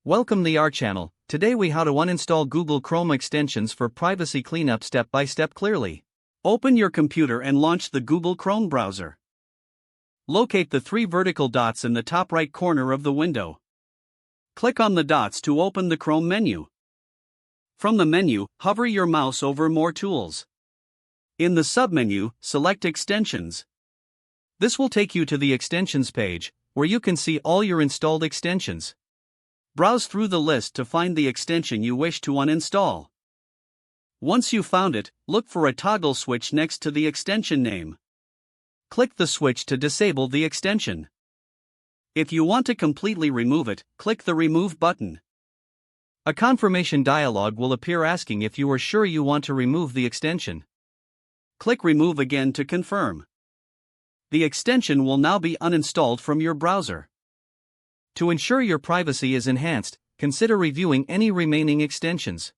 Welcome to our channel. Today we how to uninstall Google Chrome extensions for privacy cleanup step by step clearly. Open your computer and launch the Google Chrome browser. Locate the three vertical dots in the top right corner of the window. Click on the dots to open the Chrome menu. From the menu, hover your mouse over More Tools. In the submenu, select Extensions. This will take you to the Extensions page, where you can see all your installed extensions. Browse through the list to find the extension you wish to uninstall. Once you've found it, look for a toggle switch next to the extension name. Click the switch to disable the extension. If you want to completely remove it, click the Remove button. A confirmation dialog will appear asking if you are sure you want to remove the extension. Click Remove again to confirm. The extension will now be uninstalled from your browser. To ensure your privacy is enhanced, consider reviewing any remaining extensions.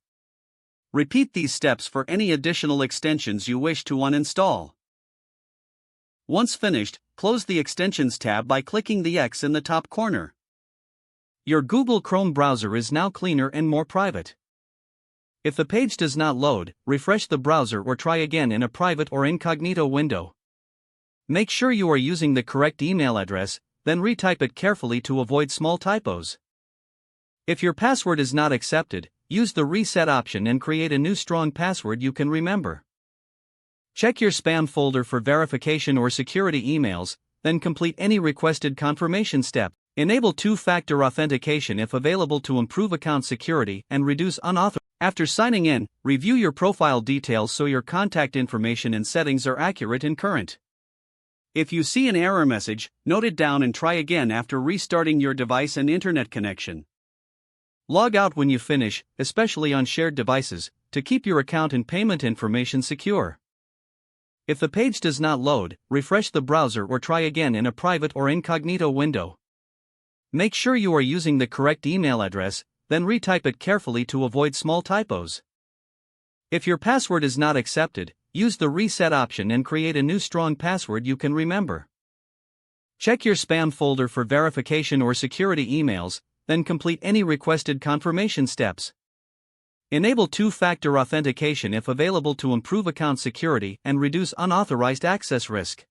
Repeat these steps for any additional extensions you wish to uninstall. Once finished, close the Extensions tab by clicking the X in the top corner. Your Google Chrome browser is now cleaner and more private. If the page does not load, refresh the browser or try again in a private or incognito window. Make sure you are using the correct email address, then retype it carefully to avoid small typos. If your password is not accepted, use the reset option and create a new strong password you can remember. Check your spam folder for verification or security emails, then complete any requested confirmation step. Enable two-factor authentication if available to improve account security and reduce unauthorized. After signing in, review your profile details so your contact information and settings are accurate and current. If you see an error message, note it down and try again after restarting your device and internet connection. Log out when you finish, especially on shared devices, to keep your account and payment information secure. If the page does not load, refresh the browser or try again in a private or incognito window. Make sure you are using the correct email address, then retype it carefully to avoid small typos. If your password is not accepted, use the reset option and create a new strong password you can remember. Check your spam folder for verification or security emails, then complete any requested confirmation steps. Enable two-factor authentication if available to improve account security and reduce unauthorized access risk.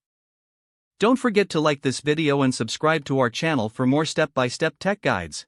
Don't forget to like this video and subscribe to our channel for more step-by-step tech guides.